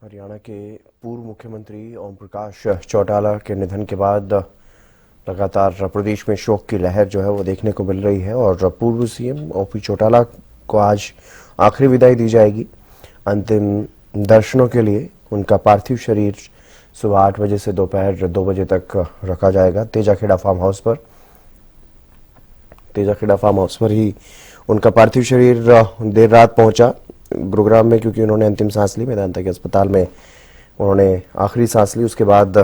हरियाणा के पूर्व मुख्यमंत्री ओम प्रकाश चौटाला के निधन के बाद लगातार प्रदेश में शोक की लहर जो है वो देखने को मिल रही है और पूर्व सीएम ओपी चौटाला को आज आखिरी विदाई दी जाएगी। अंतिम दर्शनों के लिए उनका पार्थिव शरीर सुबह 8 बजे से दोपहर 2 बजे तक रखा जाएगा तेजाखेड़ा फार्म हाउस पर। तेजाखेड़ा फार्म हाउस पर ही उनका पार्थिव शरीर देर रात पहुंचा गुरुग्राम में, क्योंकि उन्होंने अंतिम सांस ली। मेदांता के अस्पताल में उन्होंने आखिरी सांस ली। उसके बाद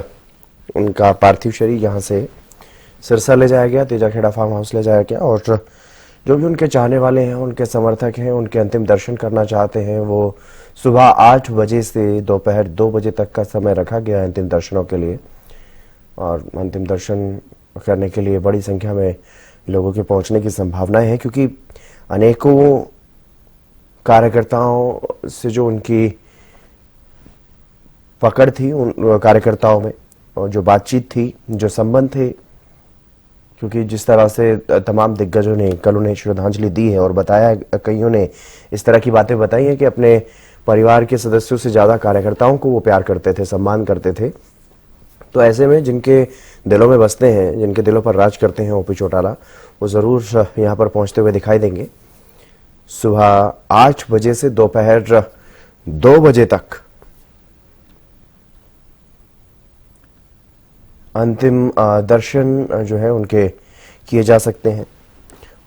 उनका पार्थिव शरीर यहां से सिरसा ले जाया गया, तेजाखेड़ा फार्म हाउस ले जाया गया और जो भी उनके चाहने वाले हैं, उनके समर्थक हैं, उनके अंतिम दर्शन करना चाहते हैं, वो सुबह 8 बजे से दोपहर 2 बजे तक का समय रखा गया है अंतिम दर्शनों के लिए। और अंतिम दर्शन करने के लिए बड़ी संख्या में लोगों के पहुंचने की संभावनाएं हैं, क्योंकि अनेकों कार्यकर्ताओं से जो उनकी पकड़ थी, उन कार्यकर्ताओं में और जो बातचीत थी, जो संबंध थे, क्योंकि जिस तरह से तमाम दिग्गजों ने कल उन्हें श्रद्धांजलि दी है और बताया, कईयों ने इस तरह की बातें बताई हैं कि अपने परिवार के सदस्यों से ज्यादा कार्यकर्ताओं को वो प्यार करते थे, सम्मान करते थे। तो ऐसे में जिनके दिलों में बसते हैं, जिनके दिलों पर राज करते हैं ओपी चौटाला, वो जरूर यहाँ पर पहुंचते हुए दिखाई देंगे सुबह 8 बजे से दोपहर 2 बजे तक। अंतिम दर्शन जो है उनके किए जा सकते हैं।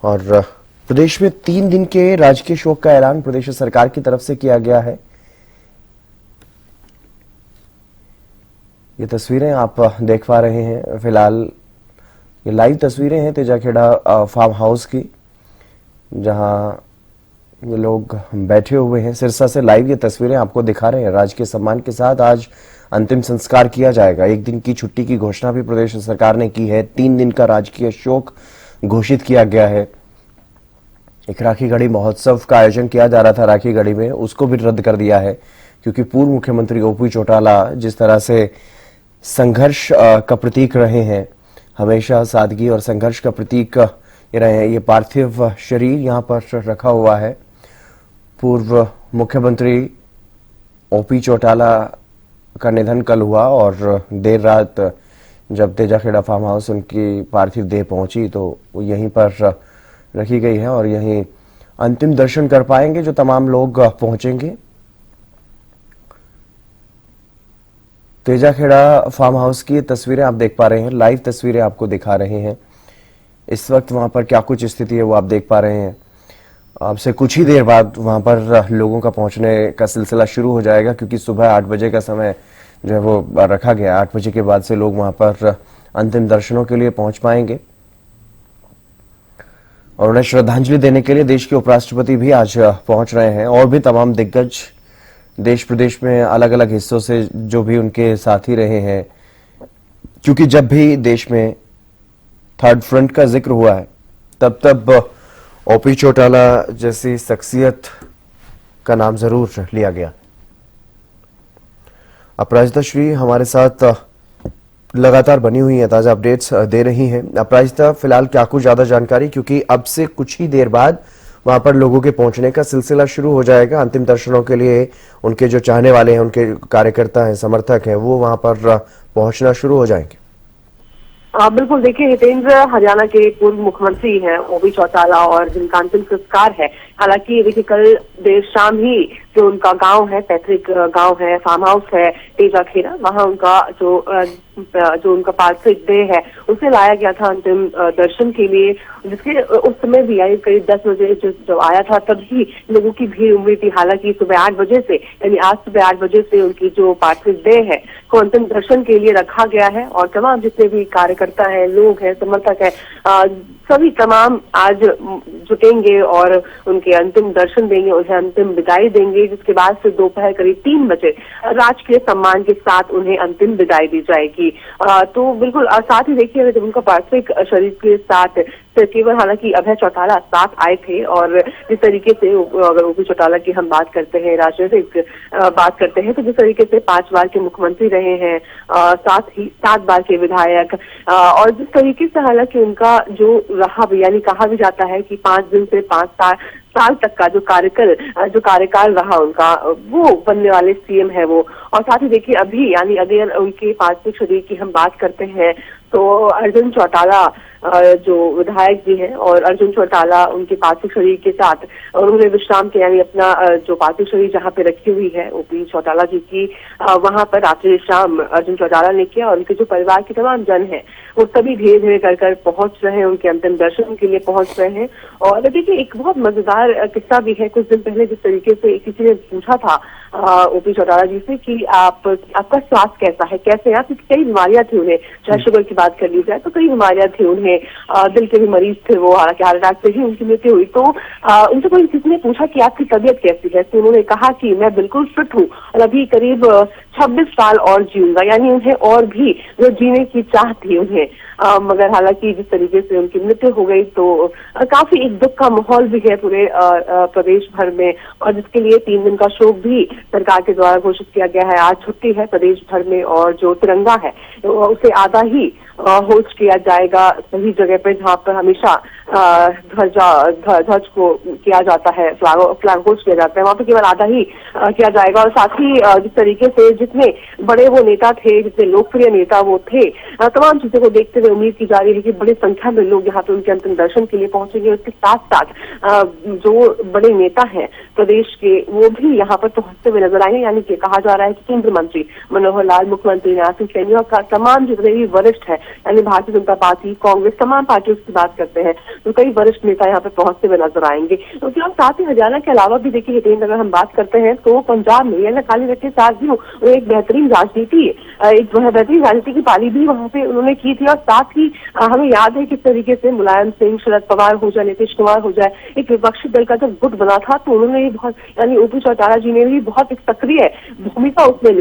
और प्रदेश में 3 दिन के राजकीय शोक का ऐलान प्रदेश सरकार की तरफ से किया गया है। ये तस्वीरें आप देख पा रहे हैं, फिलहाल ये लाइव तस्वीरें हैं तेजाखेड़ा फार्म हाउस की, जहां ये लोग बैठे हुए हैं। सिरसा से लाइव ये तस्वीरें आपको दिखा रहे हैं। राजकीय सम्मान के साथ आज अंतिम संस्कार किया जाएगा। 1 दिन की छुट्टी की घोषणा भी प्रदेश सरकार ने की है। 3 दिन का राजकीय शोक घोषित किया गया है। एक राखी गढ़ी महोत्सव का आयोजन किया जा रहा था राखी गढ़ी में, उसको भी रद्द कर दिया है, क्योंकि पूर्व मुख्यमंत्री ओपी चौटाला जिस तरह से संघर्ष का प्रतीक रहे हैं, हमेशा सादगी और संघर्ष का प्रतीक रहे हैं। ये पार्थिव शरीर यहाँ पर रखा हुआ है। पूर्व मुख्यमंत्री ओपी चौटाला का निधन कल हुआ और देर रात जब तेजाखेड़ा फार्म हाउस उनकी पार्थिव देह पहुंची तो वो यहीं पर रखी गई है और यहीं अंतिम दर्शन कर पाएंगे जो तमाम लोग पहुंचेंगे। तेजाखेड़ा फार्म हाउस की तस्वीरें आप देख पा रहे हैं, लाइव तस्वीरें आपको दिखा रहे हैं। इस वक्त वहां पर क्या कुछ स्थिति है वो आप देख पा रहे हैं। आपसे कुछ ही देर बाद वहां पर लोगों का पहुंचने का सिलसिला शुरू हो जाएगा, क्योंकि सुबह 8 बजे का समय जो है वो रखा गया। 8 बजे के बाद से लोग वहां पर अंतिम दर्शनों के लिए पहुंच पाएंगे और उन्हें श्रद्धांजलि देने के लिए देश के उपराष्ट्रपति भी आज पहुंच रहे हैं और भी तमाम दिग्गज देश प्रदेश में अलग अलग हिस्सों से जो भी उनके साथी रहे हैं। क्योंकि जब भी देश में थर्ड फ्रंट का जिक्र हुआ है, तब ओपी चौटाला जैसी शख्सियत का नाम जरूर लिया गया। अपराजिता श्री हमारे साथ लगातार बनी हुई है, ताजा अपडेट्स दे रही हैं। अपराजिता, फिलहाल क्या कुछ ज्यादा जानकारी, क्योंकि अब से कुछ ही देर बाद वहां पर लोगों के पहुंचने का सिलसिला शुरू हो जाएगा। अंतिम दर्शनों के लिए उनके जो चाहने वाले हैं, उनके कार्यकर्ता हैं, समर्थक हैं, वो वहां पर पहुंचना शुरू हो जाएंगे। बिल्कुल, देखिए हितेंद्र, हरियाणा के पूर्व मुख्यमंत्री हैं ओपी चौटाला और जिनका अंतिम संस्कार है। हालांकि देखिए कल देर शाम ही जो उनका गांव है, पैतृक गांव है, फार्म हाउस है तेजाखेड़ा, वहां उनका जो उनका पार्थिव देह है उसे लाया गया था अंतिम दर्शन के लिए, जिसके उस समय भी आई करीब 10 बजे जब आया था तब ही लोगों की भीड़ उमड़ी थी। हालांकि सुबह 8 बजे से, यानी आज सुबह 8 बजे से उनकी जो पार्थिव देह है को अंतिम दर्शन के लिए रखा गया है और तमाम जितने भी कार्यकर्ता हैं, लोग हैं, समर्थक हैं, सभी तमाम आज जुटेंगे और उनके अंतिम दर्शन देंगे, उन्हें अंतिम विदाई देंगे, जिसके बाद से दोपहर करीब 3 बजे राजकीय सम्मान के साथ उन्हें अंतिम विदाई दी जाएगी। तो बिल्कुल साथ ही देखिए जब उनका पार्थिव शरीर के साथ केवल हालांकि अभय चौटाला साथ आए थे और जिस तरीके से अगर ओपी चौटाला की हम बात करते हैं, राजनीतिक बात करते हैं, तो जिस तरीके से 5 बार के मुख्यमंत्री रहे हैं, साथ ही 7 बार के विधायक, और जिस तरीके से हालांकि उनका जो रहा, यानी कहा भी जाता है कि 5 दिन से 5 साल तक का जो कार्यकाल रहा उनका, वो बनने वाले सीएम है वो। और साथ ही देखिए अभी यानी अगर उनके पार्थिव शरीर की हम बात करते हैं तो अर्जुन चौटाला जो विधायक जी हैं, और अर्जुन चौटाला उनके पार्थिव शरीर के साथ और उन्होंने विश्राम के यानी अपना जो पार्थिव शरीर जहाँ पे रखी हुई है ओपी चौटाला जी की, वहां पर रात्रि विश्राम अर्जुन चौटाला ने किया। और उनके जो परिवार के तमाम जन हैं वो सभी धीरे धीरे कर पहुंच रहे हैं, उनके अंतिम दर्शन के लिए पहुंच रहे हैं। और देखिए एक बहुत मजेदार किस्सा भी है। कुछ दिन पहले जिस तरीके से किसी ने पूछा था ओपी चौटाला जी से कि आपका स्वास्थ्य कैसा है, कैसे हैं आप, क्योंकि कई बीमारियां थी उन्हें, चाहे शुगर की बात कर ली जाए तो कई बीमारियां थी उन्हें, दिल के भी मरीज थे वो, हालांकि हार्ट अटैक से ही उनकी मृत्यु हुई। तो उनसे कोई किसी ने पूछा कि आपकी तबीयत कैसी है, तो उन्होंने कहा कि मैं बिल्कुल फिट हूँ और अभी करीब 26 साल और जीऊंगा, यानी उन्हें और भी जो जीने की चाह थी उन्हें। मगर हालांकि जिस तरीके से उनकी मृत्यु हो गई तो काफी एक दुख का माहौल भी है पूरे प्रदेश भर में, और जिसके लिए 3 दिन का शोक भी सरकार के द्वारा घोषित किया गया है। आज छुट्टी है प्रदेश भर में, और जो तिरंगा है उसे आधा ही होस्ट किया जाएगा सही जगह पे जहाँ पर हमेशा ध्वज को किया जाता है, फ्लैग होस्ट किया जाता है, वहाँ पे केवल आधा ही किया जाएगा। और साथ ही जिस तरीके से जितने बड़े वो नेता थे, जितने लोकप्रिय नेता वो थे, तमाम चीजों को देखते हुए उम्मीद की जा रही है कि बड़ी संख्या में लोग यहाँ पे उनके अंतिम दर्शन के लिए पहुंचेंगे। उसके साथ साथ जो बड़े नेता हैं प्रदेश के वो भी यहाँ पर पहुंचते हुए नजर आएंगे। यानी कि कहा जा रहा है कि केंद्रीय मंत्री मनोहर लाल, मुख्यमंत्री नासिर सैनी और तमाम जितने भी वरिष्ठ है, यानी भारतीय जनता पार्टी, कांग्रेस, तमाम पार्टियों की बात करते हैं तो कई वरिष्ठ नेता यहाँ पे पहुंचते हुए नजर आएंगे। क्योंकि हम साथ ही हरियाणा के अलावा भी देखिए हितेंद्र, अगर हम बात करते हैं तो पंजाब में यानी अकाली दल के साथ भी एक बेहतरीन राजनीति की पाली भी वहां पे उन्होंने की थी। और साथ ही हमें याद है किस तरीके से मुलायम सिंह, शरद पवार हो जाए, नीतीश कुमार हो जाए, एक विपक्षी दल का जब गुट बना था तो उन्होंने बहुत यानी ओपी चौटाला जी ने भी बहुत एक सक्रिय भूमिका उसमें